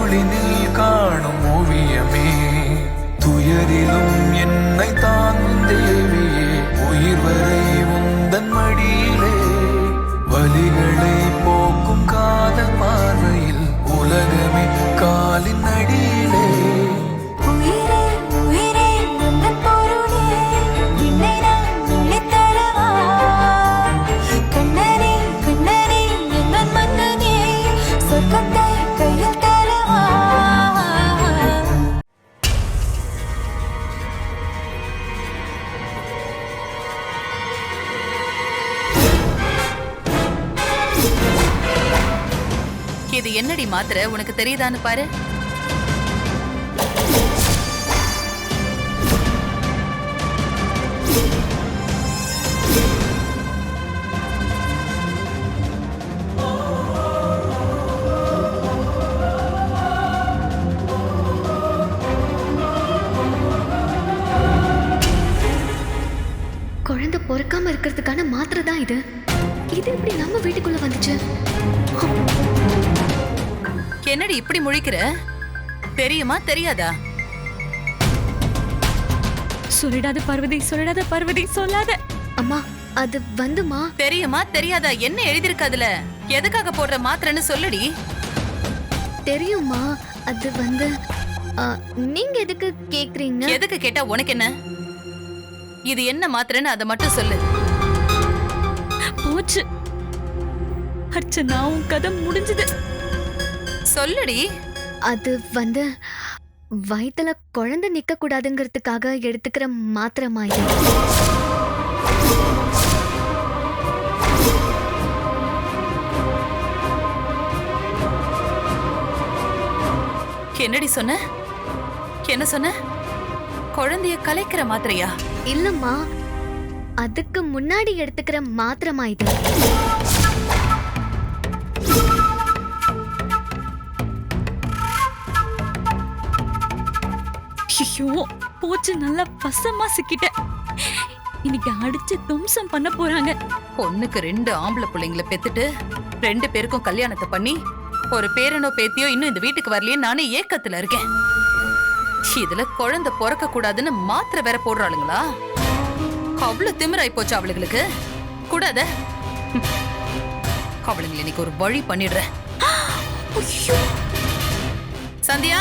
இருளினில் காணும் ஓவியமே, துயரிலும் என்னை தாங்கும் தேவியே, உயிர் வரை உந்தன் மடியிலே, வலிகளை போக்கும் காதல் பார்வையில் உலகமே காலின் அடியிலே. இது என்னடி மாத்திரை, உனக்கு தெரியுதான்னு பாரு. குழந்தை பொறுக்காம இருக்கிறதுக்கான மாத்திரை தான் இது. இது எப்படி நம்ம வீட்டுக்குள்ள வந்துச்சு? என்னடி இப்படி முழிக்கிற? தெரியுமா தெரியாதா? சொல்லிடாத பார்வதி, சொல்லிடாத பார்வதி, சொல்லாத. அம்மா அது வந்துமா. தெரியுமா தெரியாதா? என்ன எழுதிருக்கு அதுல? எதுக்காக போடுற மாத்திரைன்னு சொல்லுடி. தெரியுமா, அது வந்து நீங்க எதுக்கு கேக்குறீங்க? எதுக்கு கேட்டா உனக்கு என்ன? இது என்ன மாத்திரைன்னு அதை மட்டும் சொல்லு. போச்சு அர்ச்சனா, உன் கதை முடிஞ்சது. சொல்லுடி. அது வந்து வயித்துல குழந்தை நிக்க கூடாதுங்கிறதுக்காக எடுத்துக்கிற மாத்திரமா இது. என்னடி சொன்ன? என்ன சொன்ன? குழந்தைய கலைக்கிற மாத்திரையா? இல்லம்மா, அதுக்கு முன்னாடி எடுத்துக்கிற மாத்திரமா இது. ஐயோ போச்சு, நல்லா பசமா சிக்கிட்ட. இன்னைக்கு அடிச்சு தும்சம் பண்ண போறாங்க. பொண்ணுக்கு 2 ஆம்பளை பிள்ளைங்களை பெத்துட்டு 2 பேருக்கும் கல்யாணத்தை பண்ணி ஒரு பேரனோ பேத்தியோ இன்னும் இந்த வீட்டுக்கு வரலையே நானே ஏக்கத்துல இருக்கேன். இதுல குழந்தை பிறக்க கூடாதுன்னு மாத்திரை வேற போடுறாளுங்களா? அவ்வளவு திமிராய் போச்சு அவளுங்களுக்கு. கூடாத அவளுங்களை இன்னைக்கு ஒரு வழி பண்ணிடுறேன். சந்தியா,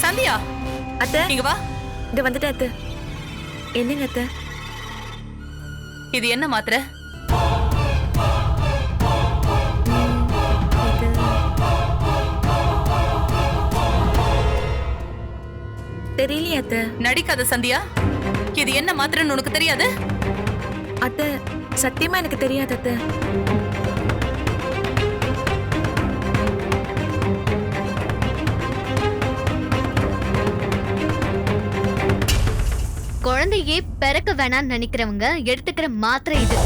சந்தியா, அத்தை இங்க வா. இங்க வந்துட்டேன் அத்தை. என்னங்க அத்தை? இது என்ன மாத்திரை? தெரியலையே அத்தை. நடிக்காத சந்தியா. இது என்ன மாத்திரைன்னு உனக்கு தெரியாது? அத்தை சத்தியமா எனக்கு தெரியாது அத்தை. குழந்தையே பிறக்க வேணாம்னு நினைக்கிறவங்க எடுத்துக்கிற மாத்திரை இது.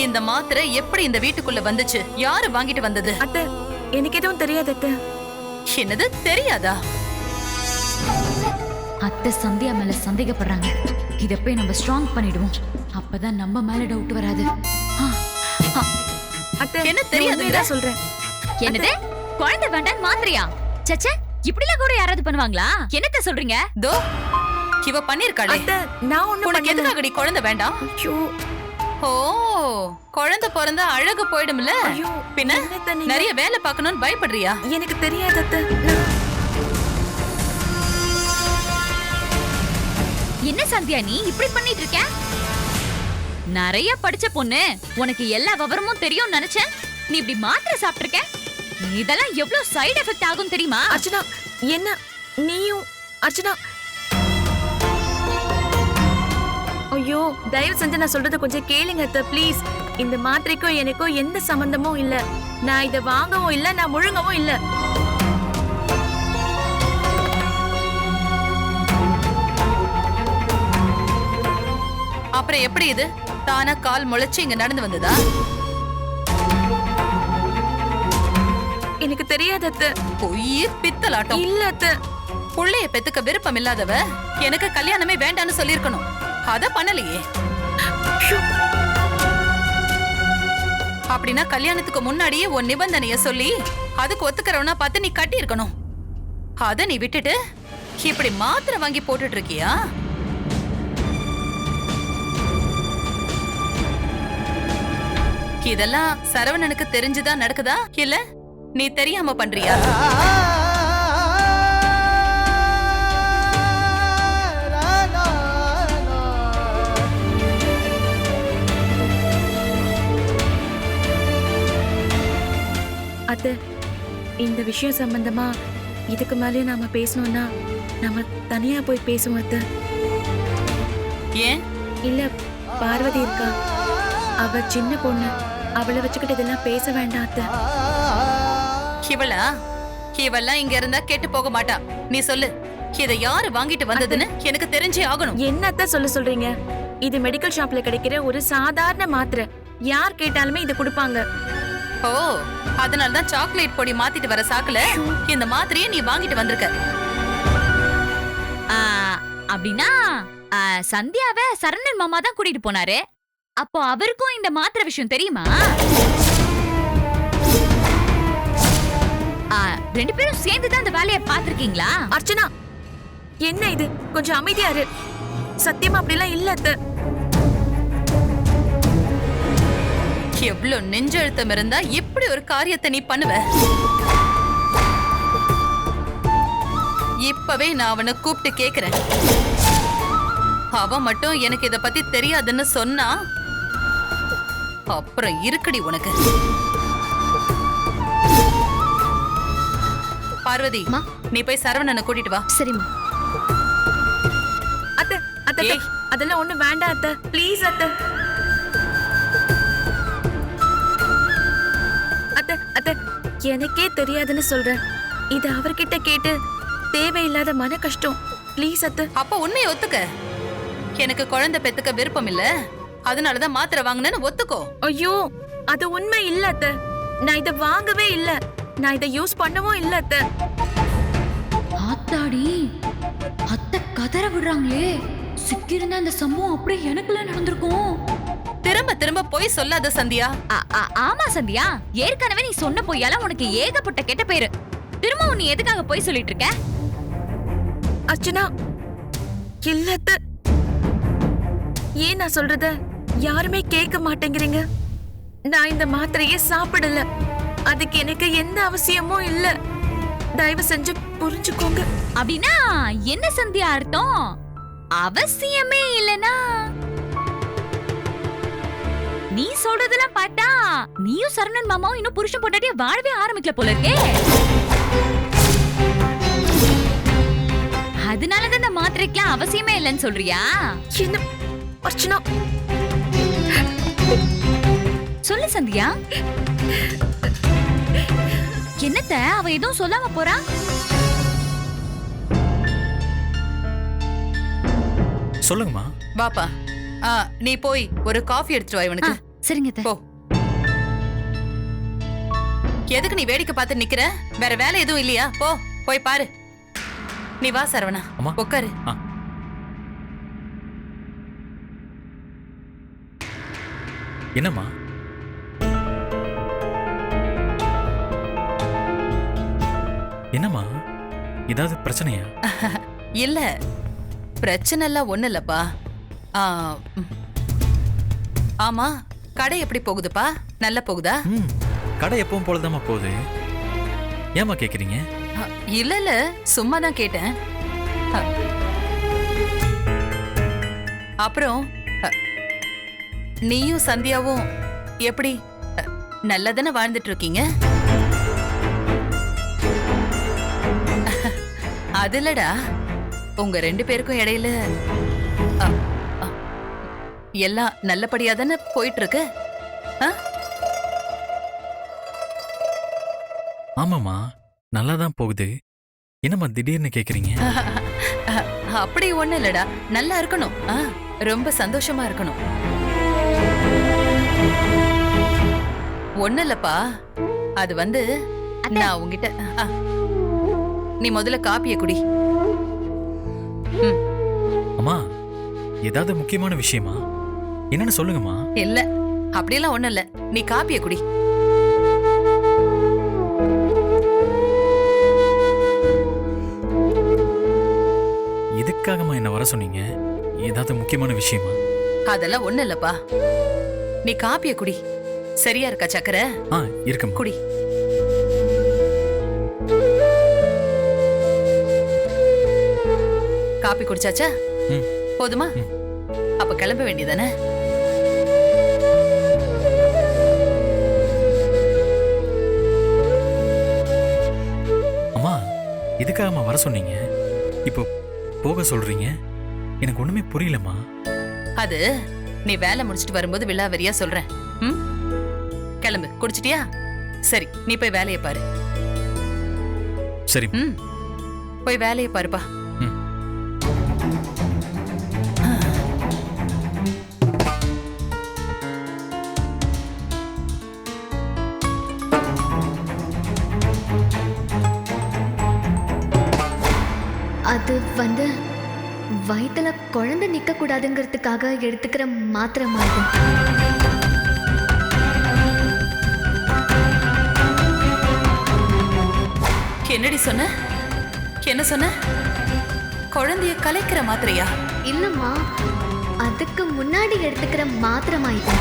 இந்த மாத்திரை எப்படி இந்த வீட்டுக்குள்ள வந்துச்சு? யாரு வாங்கிட்டு வந்தது? அத்தை எனக்கு எதுவும் தெரியாது அத்தை. என்னது தெரியாதா? அத்தை சந்தியா மேல சந்தேகப்படுறாங்க. இத போய் நம்ம ஸ்ட்ராங் பண்ணிடுவோம். அப்பதான் நம்ம மேல டவுட் வராது. அத்தை என்ன தெரியாதுங்க சொல்றேன். என்னது குழந்தை வேண்டாம் மாத்திரையா? சச்சே, இப்படிலாம் கூட யாராவது பண்ணுவாங்களா? என்னத்த சொல்றீங்க? தோ இவ பண்ணிருக்காளே. அத்தை நான் ஒண்ணு உனக்கு பண்ணல. எதுக்காகடி குழந்தை வேண்டாம்? ஐயோ ஓ, குழந்தை பிறந்தா அழகு போயிடும்ல. ஐயோ, பின்ன என்னத்த நீங்க? நிறைய வேலை பார்க்கணும்னு பயப்படுறியா? எனக்கு தெரியாது அத்தை. என்ன சந்தியா நீ இப்படி பண்ணிட்டு இருக்க? நிறைய படிச்ச பொண்ணு, உனக்கு எல்லா விவரமும் தெரியும் நினைச்சேன். நீ இப்படி மாத்திரை சாப்பிட்டிருக்க. இதெல்லாம் எவ்வளவு சைடு எஃபெக்ட் ஆகும் தெரியுமா? அர்ச்சனா என்ன நீயும்? அர்ச்சனா ஐயோ தயவு செஞ்சு நான் சொல்றத கொஞ்சம் கேளுங்க அத்தை ப்ளீஸ். இந்த மாத்திரைக்கும் எனக்கும் எந்த சம்பந்தமும் இல்ல. நான் இதை வாங்கவும் இல்ல, நான் முழுங்கவும் இல்ல. அப்புறம் எப்படி இது தானா கால் முளைச்சு இங்க நடந்து வந்ததா? எனக்கு தெரியாது அத்தை. பொய் பித்தலாட்டம். இல்ல அத்தை. புள்ளைய பெத்துக்க விருப்பம் இல்லாதவ எனக்கு கல்யாணமே வேண்டான்னு சொல்லிருக்கணும். அத பண்ணலையே. ஷோ, அப்படின்னா கல்யாணத்துக்கு முன்னாடியே உன் நிபந்தனைய சொல்லி அதுக்கு ஒத்துக்கிறவனா பார்த்து நீ கட்டி இருக்கணும். அத நீ விட்டுட்டு இப்படி மாத்திரை வாங்கி போட்டுட்டு இருக்கியா? இதெல்லாம் சரவணனுக்கு தெரிஞ்சுதான் நடக்குதா இல்ல நீ தெரியாம பண்றியா? அத்தை, இந்த விஷயம் சம்பந்தமா இதுக்கு மேலே நாம பேசணும்னா நம்ம தனியா போய் பேசுவோம் அத்தை. ஏன்? இல்ல, பார்வதி இருக்கா, அவ சின்ன பொண்ணு, அவளை வச்சுக்கிட்டு இதெல்லாம் பேச வேண்டாம் அத்தை. இவெல்லாம் இங்க இருந்தா கெட்டு போக மாட்டா. நீ சொல்லு, இத யாரு வாங்கிட்டு வந்ததுன்னு எனக்கு தெரிஞ்சே ஆகணும். என்னத்த சொல்றீங்க? இது மெடிக்கல் ஷாப்ல கிடைக்கிற ஒரு சாதாரண மாத்திரை. யார் கேட்டாலுமே இத கொடுப்பாங்க. ஓ, அதனாலதான் சாக்லேட் பொடி மாத்திட்டு வர சாக்குல இந்த மாத்திரையை நீ வாங்கிட்டு வந்திருக்க. அப்படின்னா சந்தியாவை சரவணன் மாமா தான் கூட்டிட்டு போனாரு. அப்போ அவருக்கும் இந்த மாத்திரை விஷயம் தெரியுமா? ரெண்டு பேரும் சேர்ந்துதான் இந்த வேலையை பார்த்திருக்கீங்களா? அர்ச்சனா, என்ன இது? கொஞ்சம் அமைதியா இரு. சத்தியமா அப்படிலாம் இல்ல அத்தை. எவ்வளவு நெஞ்செழுத்தம் இருந்தா இப்படி ஒரு காரியத்தை நீ பண்ணுவ? இப்பவே நான் அவனை கூப்பிட்டு கேக்குறேன். அவன் மட்டும் எனக்கு இத பத்தி தெரியாதுன்னு சொன்னா அப்புறம் இருக்குடி உனக்கு. பார்வதி, நீ போய் சரவணனை கூட்டிட்டு வா. சரிம்மா. அத்தை, அத்தை, ஏய். அதெல்லாம் ஒண்ணு வேண்டாம் அத்தை. ப்ளீஸ் அத்தை. அத்தை, அத்தை, எனக்கே தெரியாதுன்னு சொல்றேன். இது அவர்கிட்ட கேட்டு தேவையில்லாத மன கஷ்டம். ப்ளீஸ் அத்தை. அப்ப உண்மையை ஒத்துக்க. எனக்கு குழந்தை பெத்துக்க விருப்பம் இல்ல, அதனாலதான் மாத்திரை வாங்கினேன்னு ஒத்துக்கோ. ஐயோ, அது உண்மை இல்ல அத்தை. நான் இத வாங்கவே இல்ல. நான் இத யூஸ் பண்ணவும் இல்ல அத்தை. ஆத்தாடி, அத்தை கதற விடுறாங்களே. சிக்கிருந்த அந்த சம்பவம் அப்படியே எனக்குள்ள நடந்திருக்கும். திரும்ப திரும்ப போய் சொல்லாத சந்தியா. ஆமா சந்தியா, ஏற்கனவே நீ சொன்ன பொய்யால உனக்கு ஏகப்பட்ட கெட்ட பேரு. திரும்ப நீ எதுக்காக போய் சொல்லிட்டு இருக்க? அர்ச்சனா, இல்ல அத்தை. ஏன் நான் சொல்றத யாருமே கேட்க மாட்டேங்கிறீங்க? நான் இந்த மாத்திரையை சாப்பிடல. அதுக்கு எனக்கு எந்த அவசியமும் இல்ல. தயவு செஞ்சு புரிஞ்சுக்கோங்க. அப்படின்னா என்ன சந்தியா அர்த்தம்? அவசியமே இல்லனா நீ சொல்றதெல்லாம் பார்த்தா நீயும் சரவணன் மாமாவும் இன்னும் புருஷன் பொண்டாட்டிய வாழவே ஆரம்பிக்கல போல இருக்கே. அதனாலதான் இந்த மாத்திரைக்கெல்லாம் அவசியமே இல்லைன்னு சொல்றியா? என்ன அர்ச்சனா? சொல்லு சந்தியா. என்னத்த அவ எதுவும் சொல்லாம போறா? சொல்லுங்கம்மா. வாப்பா. நீ போய் ஒரு காஃபி எடுத்துட்டு வா இவனுக்கு. சரிங்க அத்தை. போ. எதுக்கு நீ வேடிக்கை பார்த்து நிக்கிற? வேற வேலை எதுவும் இல்லையா? போ, போய் பாரு. நீ வா சரவணா, அம்மா. உட்காரு. என்னம்மா? என்னம்மா, ஏதாவது பிரச்சனையா? இல்ல, பிரச்சனை எல்லாம் ஒண்ணு இல்லப்பா. ஆமா, கடை எப்படி போகுதுப்பா? நல்லா போகுதா? கடை எப்பவும் போலதாம்மா போகுது. ஏம்மா கேக்குறீங்க? இல்ல இல்ல, சும்மா தான் கேட்டேன். அப்புறம் நீயும் சந்தியாவும் எப்படி நல்லதானே வாழ்ந்துட்டு இருக்கீங்க? அதுலடா, உங்க ரெண்டு பேருக்கும் இடையில எல்லாம் நல்லபடியா தானே போயிட்டு இருக்கு? ஆமாம்மா, நல்லாதான் போகுது. என்னம்மா திடீர்னு கேக்குறீங்க? அப்படி ஒண்ணு இல்லடா, நல்லா இருக்கணும். ரொம்ப சந்தோஷமா இருக்கணும். ஒண்ணு இல்லப்பா, அது வந்து நான் உங்ககிட்ட நீ முதல்ல காப்பிய குடி. அம்மா, ஏதாவது முக்கியமான விஷயமா? என்னன்னு சொல்லுங்கம்மா. இல்ல அப்படியெல்லாம் ஒண்ணும் இல்ல, நீ காப்பிய குடி. எதுக்காகம்மா என்ன வர சொன்னீங்க? ஏதாவது முக்கியமான விஷயமா? அதெல்லாம் ஒண்ணும் இல்லப்பா, நீ காப்பிய குடி. சரியா இருக்கா சக்கரை? இருக்குமா. குடி. காப்பி குடிச்சாச்சா? போதுமா? அப்ப கிளம்ப வேண்டியதானே? அம்மா, எதுக்காகம்மா வர சொன்னீங்க? இப்போ போக சொல்றீங்க, எனக்கு ஒண்ணுமே புரியலம்மா. அது நீ வேலை முடிச்சிட்டு வரும்போது விலாவரியா சொல்றேன். கிளம்பு. குடிச்சிட்டியா? சரி, நீ போய் வேலையை பாரு. சரி. போய் வேலையை பாருப்பா. அது வந்து வயித்துல குழந்தை நிக்க கூடாதுங்கிறதுக்காக எடுத்துக்கிற மாத்திரை மாதிரி. என்னடி சொன்ன? என்ன சொன்ன? குழந்தைய கலைக்கிற மாத்திரையா? இல்லம்மா, அதுக்கு முன்னாடி எடுத்துக்கிற மாத்திரை மாதிரி.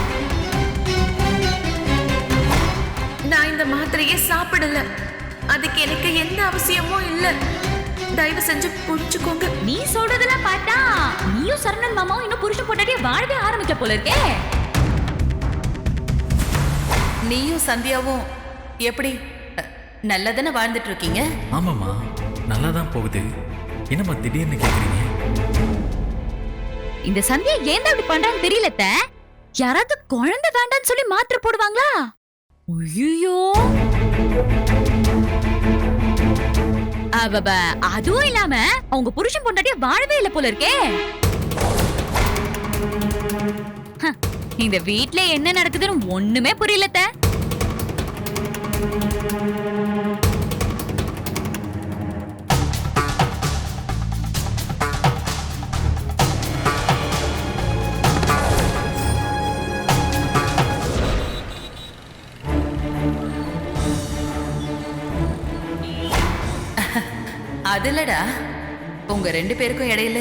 நான் இந்த மாத்திரையை சாப்பிடல. அதுக்கு எனக்கு எந்த அவசியமும் இல்ல. தயவு செஞ்சு புரிஞ்சுக்கோங்க. நீ சொல்றதெல்லாம் பார்த்தா நீயும் சரணன் மாமாவும் இன்னும் புருஷன் பொண்டாட்டிய வாழவே ஆரம்பிக்க போல இருக்கே. நீயும் சந்தியாவும் எப்படி நல்லதானே வாழ்ந்துட்டு இருக்கீங்க? ஆமாம்மா, நல்லா தான் போகுது. என்னம்மா திடீர்னு கேக்குறீங்க? இந்த சந்தியா ஏன் இப்படி பண்றான்னு தெரியலத்த. யாராவது குழந்தை வேண்டான்னு சொல்லி மாத்திரை போடுவாங்களா? ஐயோ, அதுவும் இல்லாம அவங்க புருஷன் பொண்டாட்டிய வாழவே இல்ல போல இருக்கே. இந்த வீட்ல என்ன நடக்குதுன்னு ஒண்ணுமே புரியலத்த. அது இல்லடா, உங்க 2 பேருக்கும் இடையில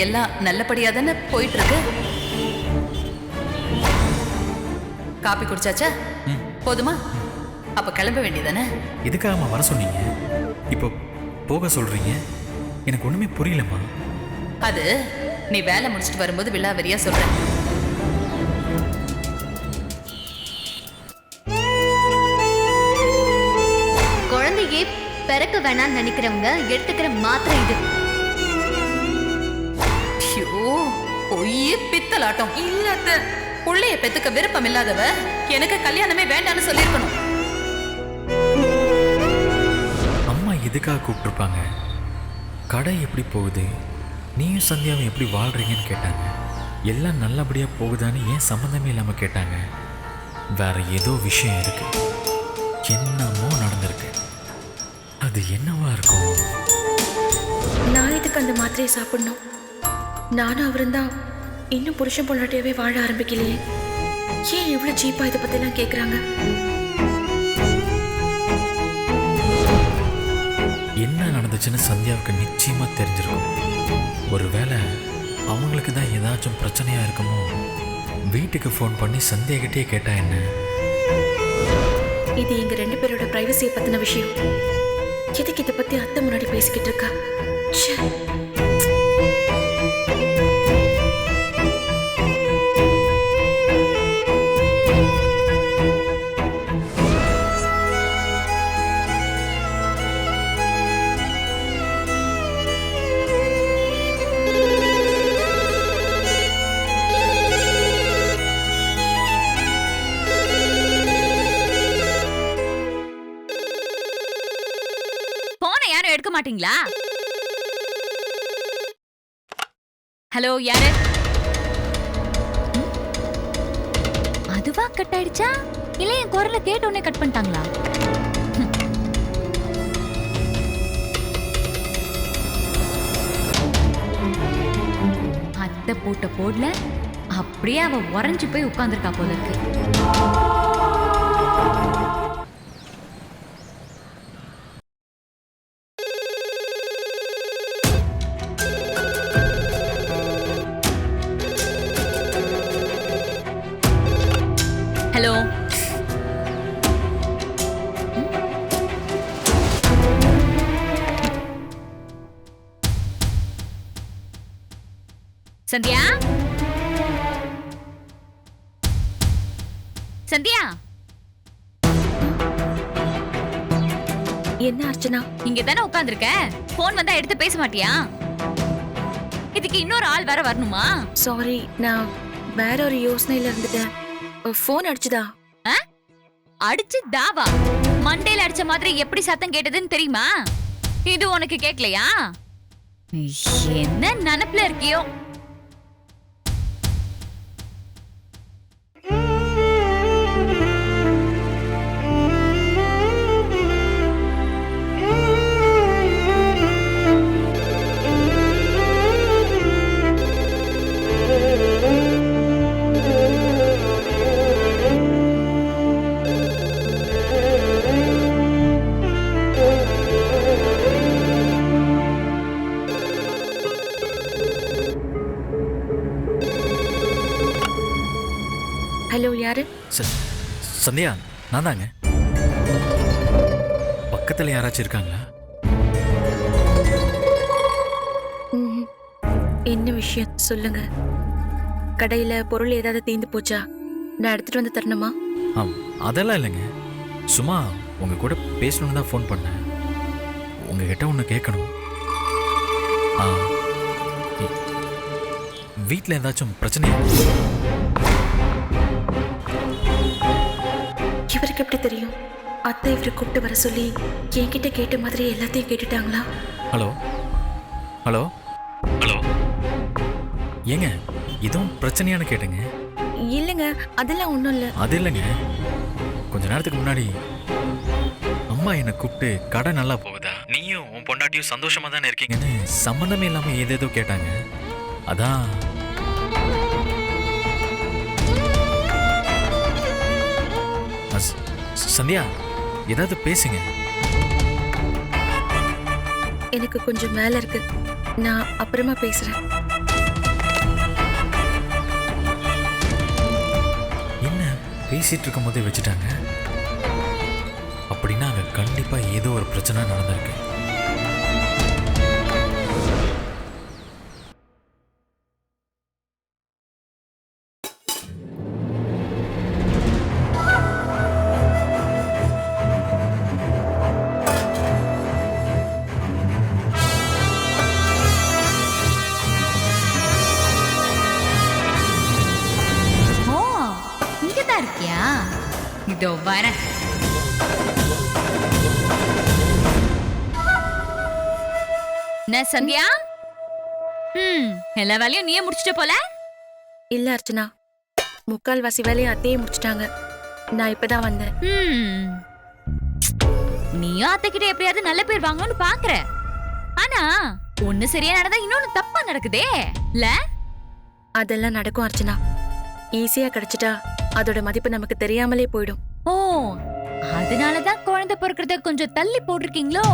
எல்லாம் நல்லபடியா தானே போயிட்டு இருக்கு. காப்பி குடிச்சாச்சா? போதுமா? அப்ப கிளம்ப வேண்டியதானே? எதுக்காகம்மா வர சொன்னீங்க? இப்போ போக சொல்றீங்க, எனக்கு ஒண்ணுமே புரியலம்மா. அது நீ வேலை முடிச்சிட்டு வரும்போது விலாவரியா சொல்றேன். குழந்தையே பிறக்க வேணாம்னு நினைக்கிறவங்க எடுத்துக்கிற மாத்திரை இது. பொய்யே பித்தலாட்டம். இல்ல அத்தை, புள்ளைய பெத்துக்க விருப்பம் இல்லாதவ எனக்கு கல்யாணமே வேண்டான்னு சொல்லிருக்கணும். அம்மா எதுக்காக கூப்பிட்டுருப்பாங்க? கடை எப்படி போகுது, நீயும் சந்தியாவும் எப்படி வாழ்றீங்கன்னு கேட்டாங்க. எல்லாம் நல்லபடியா போகுதான்னு ஏன் சம்மந்தமே இல்லாம கேட்டாங்க. வேற ஏதோ விஷயம் இருக்கு, என்னமோ நடந்திருக்கு. அது என்னவா இருக்கும்? நான் இதுக்கு அந்த மாத்திரையை சாப்பிடணும். நானும் அவரும் தான் இன்னும் புருஷன் பொண்டாட்டியாவே வாழ ஆரம்பிக்கலையே. ஏன் இவ்வளவு சீப்பா இதை பத்தி எல்லாம் கேக்குறாங்க? என்ன நடந்துச்சுன்னு சந்தியாவுக்கு நிச்சயமா தெரிஞ்சிருக்கும். ஒருவேளை அவங்களுக்கு தான் ஏதாச்சும் பிரச்சனையா இருக்குமோ. வீட்டுக்கு ஃபோன் பண்ணி சந்தியா கிட்டே கேட்டா என்ன? இது எங்க 2 பேரோட பிரைவசியை பத்தின விஷயம். எதுக்கு இதை பத்தி அத்தை முன்னாடி பேசிக்கிட்டு இருக்கா? ச்சே. போனை யாரும் எடுக்க மாட்டீங்களா? ஹலோ, யாரு? அதுவா கட் ஆயிடுச்சா இல்ல என் குரலை கேட்ட உடனே கட் பண்ணிட்டாங்களா? அத்தை போட்ட போடல அப்படியே அவ உறைஞ்சு போய் உட்கார்ந்துருக்கா போல இருக்கு. ஹலோ. சந்தியா, சந்தியா, என்ன அர்ச்சனா? இங்க தானே உட்கார்ந்திருக்க. போன் வந்தா எடுத்து பேச மாட்டியா? இதுக்கு இன்னொரு ஆள் வேற வரணுமா? சாரி, நான் வேற ஒரு யோசனையில இருந்துட்டேன். ஃபோன் அடிச்சுதா? அடிச்சு தாவா? மண்டையில அடிச்ச மாதிரி எப்படி சத்தம் கேட்டதுன்னு தெரியுமா? இது உனக்கு கேட்கலையா? என்ன நினைப்புல இருக்கியோ? ஹலோ, யாரு? சந்தியா, நான் தாங்க. பக்கத்துல யாராச்சும் இருக்காங்களா? என்ன விஷயம் சொல்லுங்க. கடையில பொருள் ஏதாவது தீந்து போச்சா? நான் எடுத்துட்டு வந்து தரணுமா? அதெல்லாம் இல்லைங்க. சும்மா உங்க கூட பேசணும்னு தான் ஃபோன் பண்ணேன். உங்ககிட்ட ஒன்று கேட்கணும். வீட்டில் ஏதாச்சும் பிரச்சனையா? இவருக்கு எப்படி தெரியும்? அத்தை இவரை கூப்பிட்டு வர சொல்லி என்கிட்ட கேட்ட மாதிரி எல்லாத்தையும் கேட்டுட்டாங்களா? ஹலோ ஹலோ ஹலோ, ஏங்க இதுவும் பிரச்சனையானு கேட்டுங்க. இல்லைங்க, அதெல்லாம் ஒன்றும் இல்லை. அது இல்லைங்க, கொஞ்ச நேரத்துக்கு முன்னாடி அம்மா என்னை கூப்பிட்டு கடை நல்லா போகுதா, நீயும் உன் பொண்டாட்டியும் சந்தோஷமா தானே இருக்கீங்கன்னு சம்மந்தமே இல்லாம ஏதேதோ கேட்டாங்க. அதான் சந்தியா, ஏதாவது பேசுங்க. எனக்கு கொஞ்சம் மேல இருக்கு, நான் அப்புறமா பேசுறேன். என்ன பேசிட்டு இருக்கும் போதே வச்சுட்டாங்க? அப்படின்னா அங்க கண்டிப்பா ஏதோ ஒரு பிரச்சனை நடந்திருக்கு. இருக்கியா? இதோ வரேன். சந்தியா, எல்லா வேலையும் நீயே முடிச்சிட்ட போல. இல்ல அர்ச்சனா, முக்கால்வாசி வேலையை அத்தையே முடிச்சிட்டாங்க. நான் இப்பதான் வந்தேன். நீயும் அத்தை கிட்ட எப்படியாவது நல்ல பேர் வாங்கணும்னு பாக்குற. ஆனா ஒண்ணு சரியா நடந்தா இன்னொன்னு தப்பா நடக்குதே இல்ல? அதெல்லாம் நடக்கும் அர்ச்சனா. ஈஸியா கிடைச்சிட்டா அதோட மதிப்பு நமக்கு தெரியாமலே போயிடும். ஓ, அதனாலதான் குழந்தை பிறக்கிறத கொஞ்சம் தள்ளி போட்டிருக்கீங்களோ?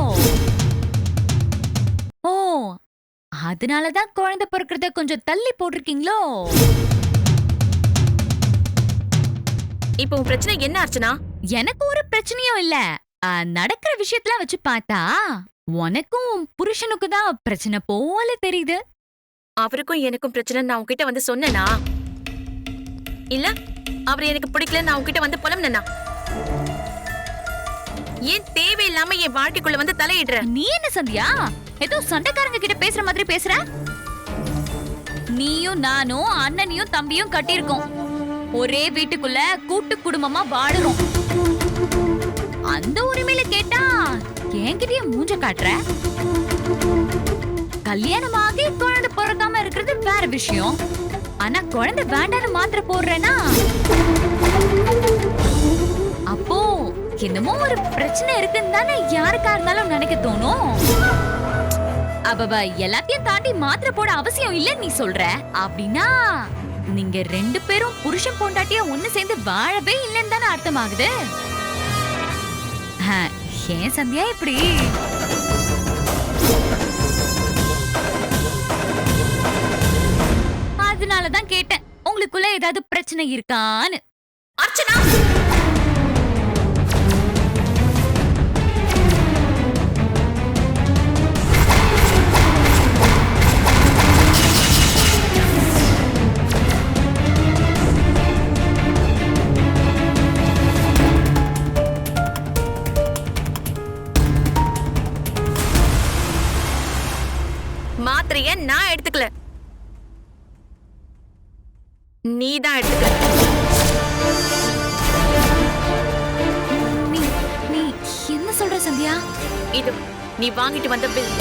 ஓ, அதனாலதான் குழந்தை பிறக்கிறத கொஞ்சம் தள்ளி போட்டிருக்கீங்களோ? இப்போ உன் பிரச்சனை என்ன அர்ச்சனா? எனக்கு ஒரு பிரச்சனையும் இல்ல. நடக்கிற விஷயத்துல வச்சு பார்த்தா உனக்கும் புருஷனுக்கு தான் பிரச்சனை போல தெரியுது. அவருக்கும் எனக்கும் பிரச்சனை நான் உன்கிட்ட வந்து சொன்னேனா? இல்ல அவர் எனக்கு பிடிக்கல நான் உன்கிட்ட வந்து புலம்புனா? ஏன் தேவையில்லாம என் வாழ்க்கைக்குள்ள வந்து தலையிடுற? நீ என்ன சந்தியா ஏதோ சண்டைக்காரங்க கிட்ட பேசுற மாதிரி பேசுற? நீயும் நானும் அண்ணனையும் தம்பியும் கட்டியிருக்கோம். ஒரே வீட்டுக்குள்ள கூட்டு குடும்பமா வாழுறோம். அந்த உரிமையில கேட்டா என்கிட்டயே மூஞ்ச காட்டுற. கல்யாணமாகி குழந்தை பிறக்காம இருக்கிறது வேற விஷயம். ஆனா குழந்தை வேண்டான்னு மாத்திர போடுறேனா அப்போ என்னமோ ஒரு பிரச்சனை இருக்குன்னு தானே யாருக்கா இருந்தாலும் நினைக்க தோணும். அவ எல்லாத்தையும் தாண்டி மாத்திரை போட அவசியம் இல்லன்னு நீ சொல்ற அப்படின்னா நீங்க 2 பேரும் புருஷன் பொண்டாட்டியா ஒண்ணு சேர்ந்து வாழவே இல்லைன்னு தானே அர்த்தமாகுது. ஏன் சந்தியா இப்படி? அதனாலதான் கேட்டேன் உங்களுக்குள்ள ஏதாவது பிரச்சனை இருக்கான்னு. அர்ச்சனா, மாத்திரைய நான் எடுத்துக்கல, நீ தான் எடுத்துக்கல. நீ என்ன சொல்ற சந்தியா? இது நீ வாங்கிட்டு வந்த பில்.